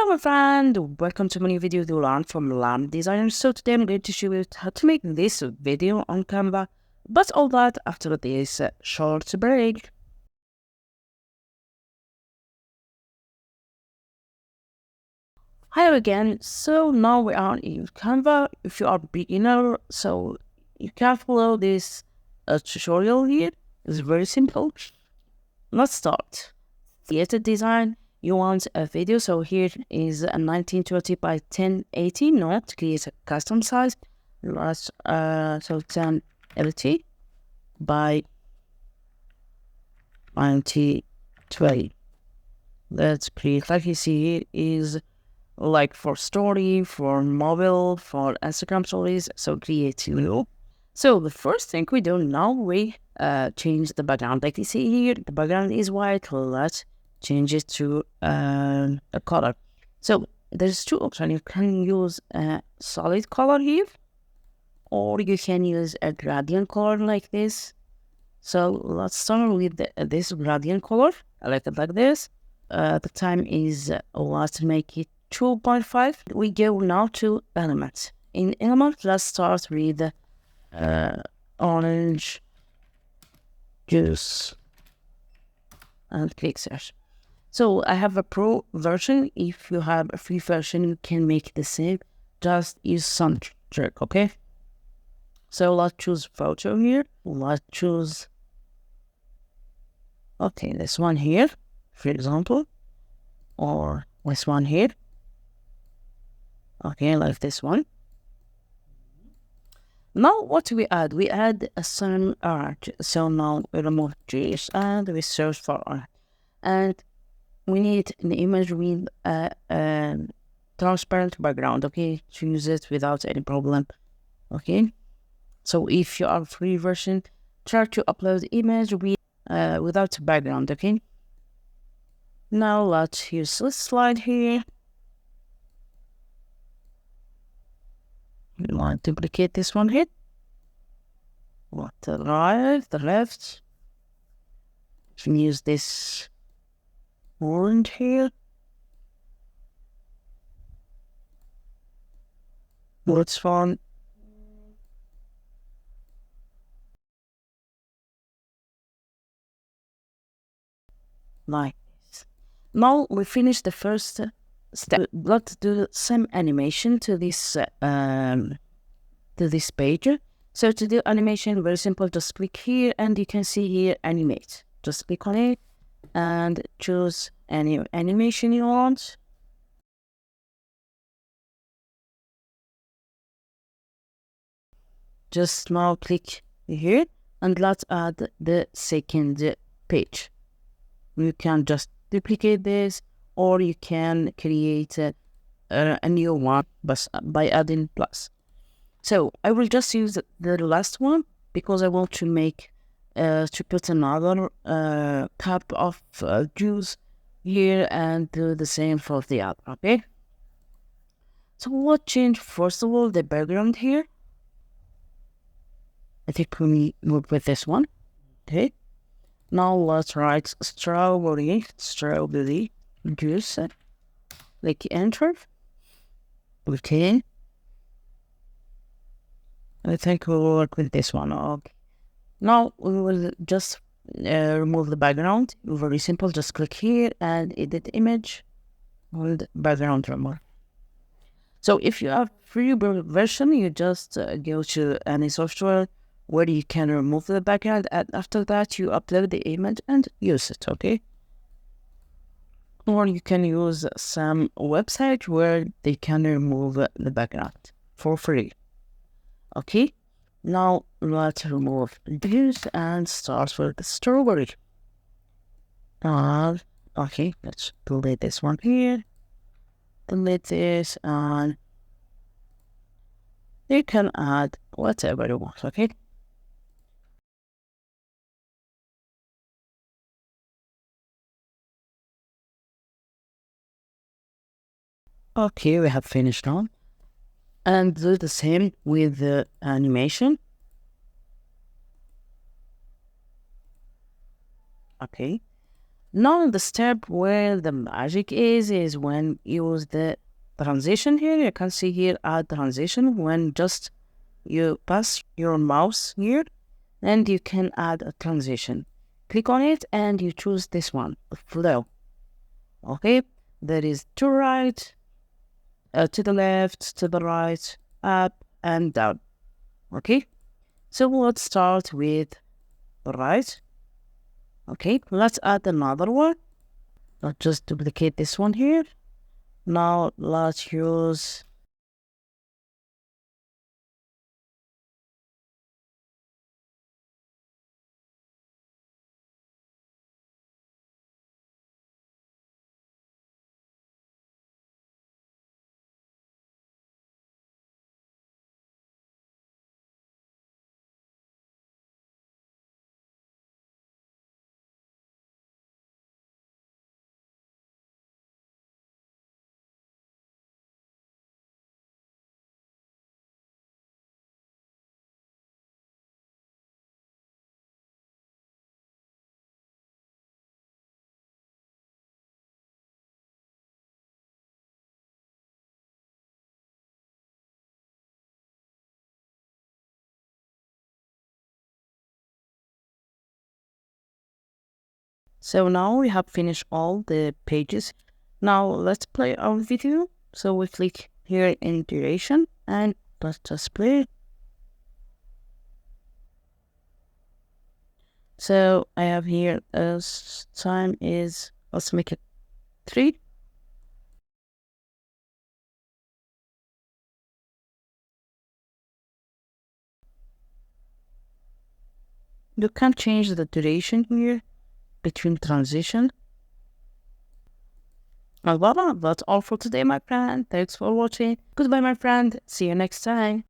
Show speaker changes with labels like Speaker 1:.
Speaker 1: Hello my friend, welcome to my new video to learn from Lamp Designer. So today I'm going to show you how to make this video on Canva, but all that after this short break. Hello again, so now we are in Canva. If you are beginner, so you can follow this tutorial here. It's very simple. Let's start. Create a design. You want a video, so here is a 1920 by 1080. Now to create a custom size, let's so 1080 by 1920. Let's create, like you see here, is like for story, for mobile, for Instagram stories. So create new. So the first thing we do now, we change the background. Like you see here, the background is white. Let's change it to a color. So there's two options. You can use a solid color here, or you can use a gradient color like this. So let's start with this gradient color. I like it like this. The time is let's make it 2.5. We go now to elements. In element, let's start with orange juice and click search. So I have a pro version. If you have a free version, you can make the same. Just use some trick, okay? So let's choose photo here. Let's choose, okay, this one here, for example, or this one here. Okay, like this one. Now what do we add? We add some art. So now we remove trees and we search for art. And we need an image with a transparent background, okay? Choose it without any problem, okay? So if you are free version, try to upload image with without background, okay? Now let's use this slide here. We want to duplicate this one here. What, the right, the left. You can use this orange here. What's fun? Like this. Now we finish the first step. Let's do some animation to this page. So to do animation, very simple. Just click here, and you can see here animate. Just click on it and choose any animation you want. Just now click here, and let's add the second page. You can just duplicate this, or you can create a new one by adding plus. So I will just use the last one because I want to make to put another cup of juice here and do the same for the other, okay? So what changed? First of all, the background here. I think we move with this one, okay? Now let's write strawberry juice, like enter, okay? I think we'll work with this one, okay? Now we will just remove the background. Very simple, just click here and edit image with background remover. So if you have free version, you just go to any software where you can remove the background, and after that you upload the image and use it, okay? Or you can use some website where they can remove the background for free, okay? Now let's remove this and start with the strawberry. Okay, let's delete this one here. Delete this, and you can add whatever you want, okay? Okay, we have finished on. And do the same with the animation. Okay. Now the step where the magic is when you use the transition here. You can see here add transition when just you pass your mouse here and you can add a transition. Click on it and you choose this one, the flow. Okay, that is to right, to the left, to the right, up and down. Okay, so let's start with the right. Okay, let's add another one. Let's just duplicate this one here. Now let's use, so now we have finished all the pages. Now let's play our video. So we click here in duration and let's just play. So I have here as time is, let's make it 3. You can change the duration here between transition. And voila, that's all for today, my friend. Thanks for watching. Goodbye, my friend. See you next time.